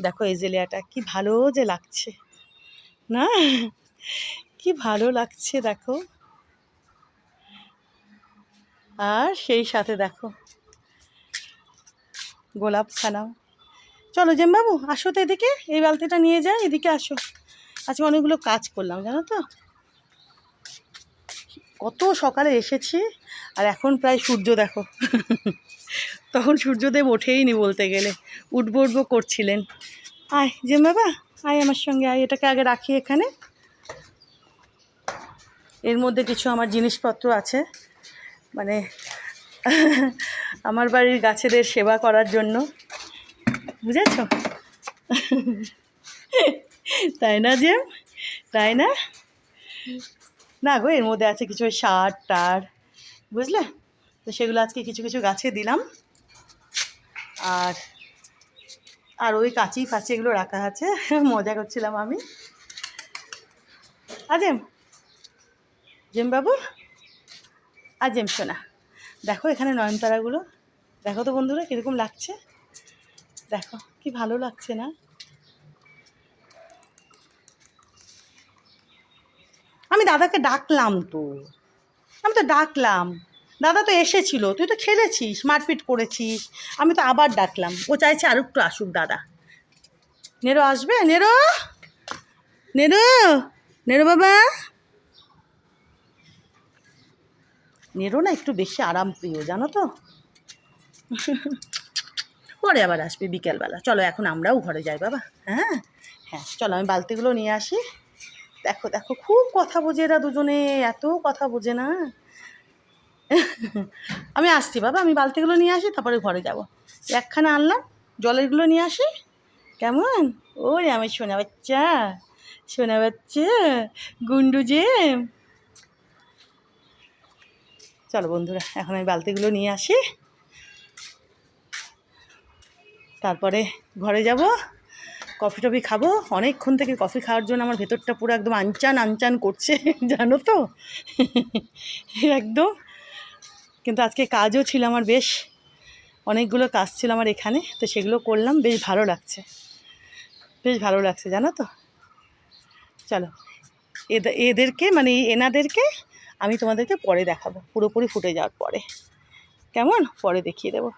দেখো এজেলিয়াটা কি ভালো যে লাগছে না, কি ভালো লাগছে দেখো। আর সেই সাথে দেখো গোলাপখানাও। চলো জেমবাবু আসো তো এদিকে, এই বালতিটা নিয়ে যাই, এদিকে আসো। আজকে অনেকগুলো কাজ করলাম জানো তো, কত সকালে এসেছি আর এখন প্রায় সূর্য দেখো তখন সূর্যদেব ওঠেইনি বলতে গেলে, উঠবো উঠবো করছিলেন। আয় জেমবাবা, আয় আমার সঙ্গে আয়, এটাকে আগে রাখি এখানে। এর মধ্যে কিছু আমার জিনিসপত্র আছে, মানে আমার বাড়ির গাছেদের সেবা করার জন্য, বুঝেছ? তাই না জেম, তাই না? না গো, এর মধ্যে আছে কিছু সার টার, বুঝলে? তো সেগুলো আজকে কিছু কিছু গাছে দিলাম। আর আর ওই কাঁচি ফাঁচি এগুলো রাখা আছে, মজা করছিলাম আমি। আজেম, জেম বাবু, আজেম শোনা, দেখো এখানে নয়নতারাগুলো, দেখো তো বন্ধুরা কীরকম লাগছে, দেখো কি ভালো লাগছে না? আমি দাদাকে ডাকলাম তো, আমি তো ডাকলাম, দাদা তো এসেছিল, তুই তো খেলেছিস, মারপিট করেছিস, আমি তো আবার ডাকলাম, ও চাইছে আর একটু আসুক দাদা। নেরো আসবে, নেরো, নেরো, নেরো বাবা, নেরো না একটু বেশি আরাম প্রিয় জানো তো, পরে আবার আসবে বিকেলবেলা। চলো এখন আমরাও ঘরে যাই বাবা। হ্যাঁ হ্যাঁ চলো, আমি বালতিগুলো নিয়ে আসি। দেখো দেখো খুব কথা বোঝে এরা দুজনে, এত কথা বোঝে না। আমি আসছি বাবা, আমি বালতিগুলো নিয়ে আসি, তারপরে ঘরে যাব। একখানা আনলাম, জলেরগুলো নিয়ে আসি, কেমন? ওরে আমি সোনা বাচ্চা, সোনা বাচ্চা গুন্ডু যে। চলো বন্ধুরা, এখন আমি বালতিগুলো নিয়ে আসি, তারপরে ঘরে যাব, কফি টফি খাবো। অনেকক্ষণ থেকে কফি খাওয়ার জন্য আমার ভেতরটা পুরো একদম আনচান আনচান করছে জানো তো, একদম। কিন্তু আজকে কাজও ছিল আমার, বেশ অনেকগুলো কাজ ছিল আমার এখানে, তো সেগুলো করলাম, বেশ ভালো লাগছে, বেশ ভালো লাগছে জানো তো। চলো এদেরকে মানে এনাদেরকে আমি তোমাদেরকে পরে দেখাবো, পুরোপুরি ফুটে যাওয়ার পরে, কেমন? পরে দেখিয়ে দেবো।